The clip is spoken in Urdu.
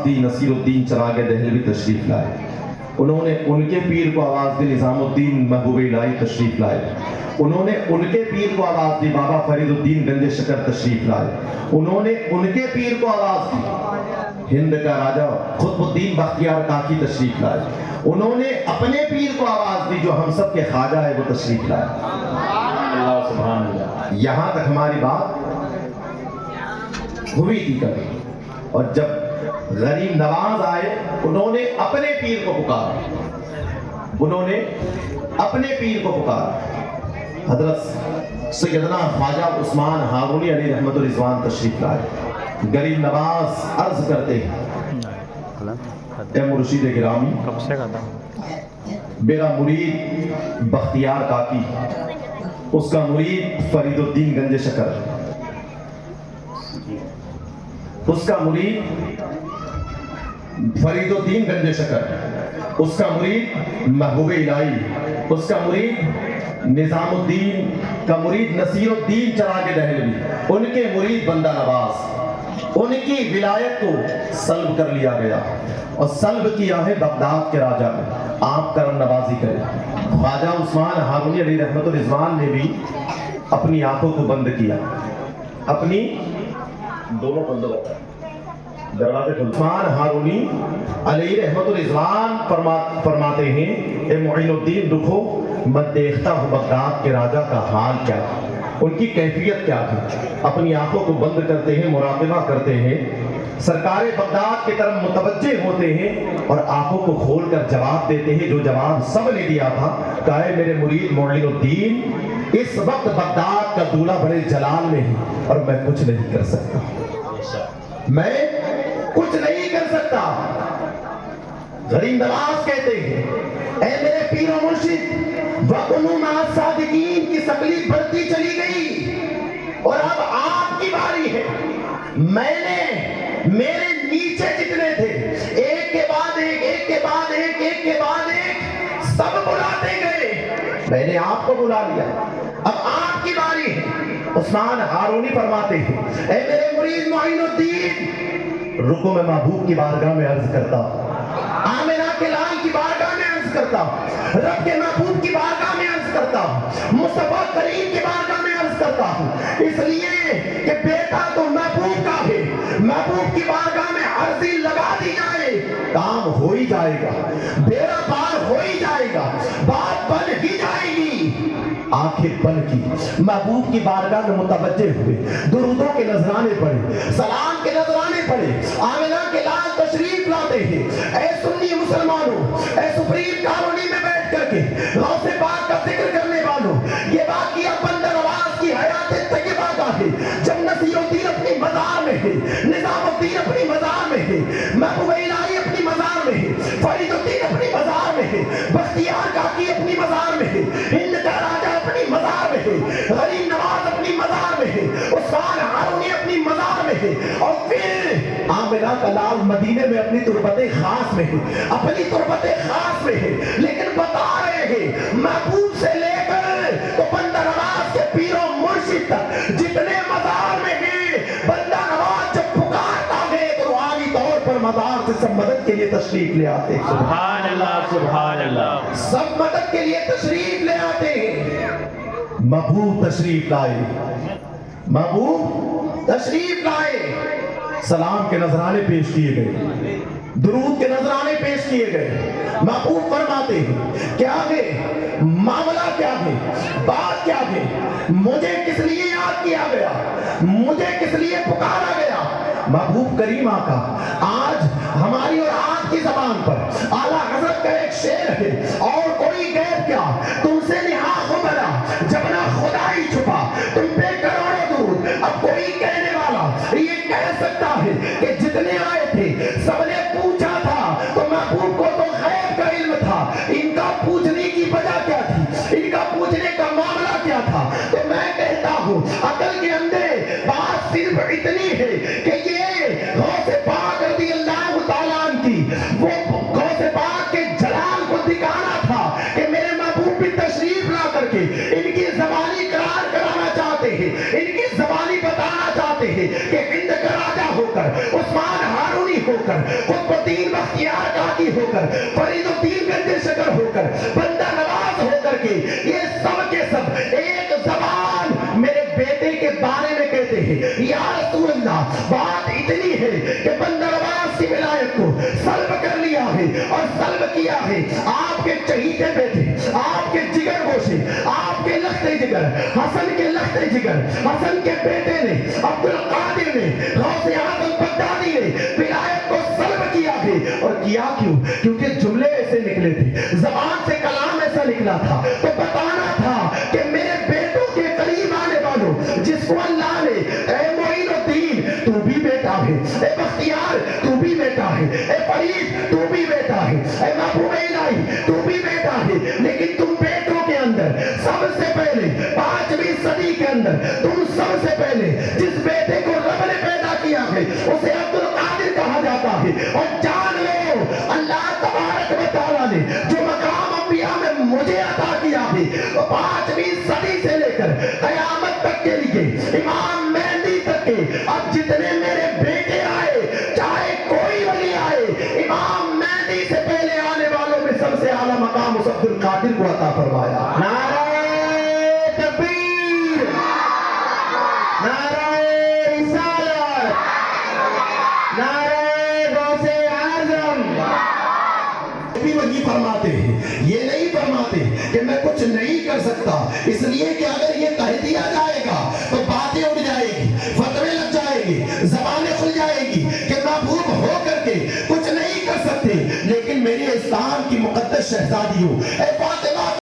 دی نصیر الدین چراغ دہلوی تشریف لائے، انہوں نے ان کے پیر کو آواز دی نظام الدین محبوب الہی تشریف لائے، انہوں نے ان کے پیر کو آواز دی بابا فرید الدین گنج شکر تشریف لائے، انہوں نے ان کے پیر کو آواز دی ہند کا راجہ قطب الدین بختیار کاکی تشریف لائے، انہوں نے اپنے پیر کو آواز دی جو ہم سب کے خواجہ ہے وہ تشریف لائے۔ اللہ سبحان اللہ۔ یہاں تک ہماری بات ہوئی تھی کبھی، اور جب غریب نواز آئے انہوں نے اپنے پیر کو پکارا، انہوں نے اپنے پیر کو پکارا۔ حضرت سیدنا خواجہ عثمان ہارونی علیہ رحمت الرضوان تشریف لائے۔ غریب نواز عرض کرتے ہیں، اے مرشد گرامی، میرا مرید بختیار کاکی، اس کا مرید فرید الدین گنج شکر، اس کا مرید فرید الدین گنج شکر، اس کا مرید محبوب الہی، اس کا مرید نظام الدین کا مرید نصیر الدین چراغ دہلوی، ان کے مرید بندہ نواز، ان کی ولایت کو سلب کر لیا گیا اور سلب کیا ہے بغداد کے راجہ نے۔ آپ کرم نوازی کریں۔ خواجہ عثمان ہارونی علیہ رحمت الرضوان نے بھی اپنی آنکھوں کو بند کیا، اپنی دونوں بند ہوتا ہے دروازے کھل۔ عثمان ہارونی علیہ رحمت الرضوان فرماتے ہیں، اے معین الدین رکھو، میں دیکھتا ہوں بغداد کے راجہ کا حال کیا ہے، ان کی کیفیت کیا ہے۔ اپنی آنکھوں کو بند کرتے ہیں، مراقبہ کرتے ہیں، سرکار بغداد کی طرف متوجہ ہوتے ہیں اور آنکھوں کو کھول کر جواب دیتے ہیں جو جواب سب نے دیا تھا، کہا ہے میرے مرید معین الدین، اس وقت بغداد کا دولہ بڑے جلال میں ہے اور میں کچھ نہیں کر سکتا، میں کچھ نہیں کر سکتا۔ غریب نواز کہتے ہیں، اے میرے پیر و مرشد، وَقُنُوا مَعَ الصَّادِقِينَ کی تکلیف بڑھتی چلی گئی اور اب آپ کی باری ہے۔ میں نے میرے نیچے جتنے تھے ایک کے بعد ایک، ایک کے بعد ایک، ایک کے بعد ایک، سب بلاتے گئے، میں نے آپ کو بلا لیا، اب آپ کی باری ہے۔ عثمان ہارونی فرماتے ہیں، اے میرے مرید معین الدین، رکو میں محبوب کی بارگاہ میں عرض کرتا ہوں، آمنہ کے لال کی بارگاہ میں عرض کرتا ہوں، رب کے محبوب کی بارگاہ میں عرض کرتا ہوں، مصطفیٰ کریم کی بارگاہ میں عرض کرتا ہوں، اس لیے کہ بیٹا تو محبوب کا ہے، محبوب کی بارگاہ میں عرضی لگا دی جائے، کام ہو ہی جائے گا، بیڑا پار ہو ہی جائے گا، بات بن ہی جائے گی۔ آنکھیں بن کی محبوب کی بارگاہ میں متوجہ ہوئے، درودوں کے نذرانے پڑے، سلام کے نذرانے پڑے، آمنہ کے لال تشریف لاتے ہیں۔ اے سنی مسلمانوں، اے سپریم کالونی میں بیٹھ کر کے غوث پاک کا ذکر کرنے والوں، یہ واقعہ بندہ نواز کی حیات طیبہ کا ہے، جب نصیر الدین اپنی مزار میں ہے، نظام الدین اپنی مزار میں ہے، محبوب الہی اپنی مزار میں ہے، فرید الدین اپنی مزار میں ہے، بختیار کاکی اپنی مزار میں ہے، ہند کا راجہ اپنی مزار میں ہے، غریب نواز اپنی مزار میں ہے، عثمان ہارونی اپنی مزار میں ہے، اور پھر آمنہ کا لال مدینے میں اپنی تربت خاص میں ہے، اپنی تربت خاص میں ہے، لیکن بتا رہے ہیں محبوب سے لے کر تو بندہ نواز کے پیر و مرشد تک جتنے مزار میں ہیں، بندہ نواز جب پکارتا ہے تو روحانی طور پر مزار سے سب مدد کے لیے تشریف لے آتے ہیں۔ سبحان اللہ، سبحان اللہ، سب مدد کے لیے تشریف لے آتے ہیں۔ محبوب تشریف لائے، محبوب تشریف لائے، سلام کے نذرانے پیش کیے گئے، درود کے نذرانے پیش کیے گئے۔ محبوب فرماتے ہیں کیا ہے معاملہ، کیا ہے بات، کیا ہے مجھے کس لیے یاد کیا گیا، مجھے کس لیے پکارا گیا۔ محبوب کریم آقا، آج ہماری اور آپ کی زبان پر اعلیٰ حضرت کا ایک شعر ہے، اور کوئی غیر کیا تم سے نہا ہو بنا، جب نہ خدائی چھپا تم پہ کروڑوں دور۔ اب کوئی کہنے والا یہ کہہ سکتا ہے کہ جتنے آئے تھے سب نے پوچھا تھا تو محبوب کو تو غیب کا علم تھا، ان کا پوچھنے کی وجہ کیا تھی، ان کا پوچھنے کا معاملہ کیا تھا؟ تو میں کہتا ہوں عقل کے اندر بات صرف اتنی ہے کہ یہ غوث پاک رضی اللہ تعالیٰ عنہ کی، وہ غوث پاک کے جلال کو دکھانا تھا کہ میرے محبوب بھی تشریف لا کر کے ان کی زبانی قرار کرانا چاہتے ہیں، ان کی زبانی بتانا چاہتے ہیں کہ ہند کا راجہ ہو کر، عثمان ہارونی ہو کر، کر، قطب الدین بختیار کاکی ہو کر، فرید الدین گنج شکر ہو کر، بندہ نواز ہو کر کے، یہ سب کے سب ایک زبان میرے بیٹے کے بارے میں کہتے ہیں، یا رسول اللہ بات اتنی ہے کہ بندہ نواز کی ولایت کو سلب کر لیا ہے اور سلب کیا ہے آپ کے چہیتے بیٹے، آپ کے جگر گوشے، آپ کے لختے جگر، حسن کے لختے جگر، حسن کے بیٹے نے، عبدالقادر نے، غوث اعظم بغدادی نے ولایت کو سلب کیا ہے۔ اور کیا کیوں؟ کیونکہ جملے ایسے نکلے تھے، زبان سے کلام ایسا نکلا تھا، تو بتانا تھا کہ میرے بیٹوں کے قریب آنے والوں جس کو اللہ نے اے معین الدین تو بھی بیٹا ہے، اے بختیار تو بھی بیٹا ہے، اے فرید تو بھی بیٹا ہے، اے محبوب الہی تو بھی بیٹا ہے، لیکن تم بیٹوں کے اندر سب سے پہلے 5ویں صدی کے اندر تم سب سے پہلے جس بیٹے کو رب نے پیدا کیا ہے اسے عبدالقادر کہا جاتا ہے۔ اور جان لو اللہ تبارک و تعالیٰ نے جو مقام انبیاء میں مجھے عطا کیا ہے 5ویں صدی سے لے کر قیامت تک کے لیے امام مہدی تک کے اب جتنے میرے بیٹے آئے چاہے کوئی ولی آئے امام مہدی سے پہلے آنے والوں میں سب سے اعلیٰ مقام اس عبدالقادر کو عطا فرمایا۔ نعرہ تکبیر، نعرہ رسالت، نعرہ غوث اعظم۔ بھی وہی فرماتے ہیں، یہ نہیں فرماتے کہ میں کچھ نہیں کر سکتا، اس لیے کہ اگر یہ کہہ دیا جائے گا تو باتیں اڑ جائے گی، فتوے لگ جائیں گے، زبانیں کھل جائیں گی کہ محبوب ہو کر کے کچھ نہیں کر سکتے۔ لیکن میرے اسلام کی مقدس شہزادیوں، اے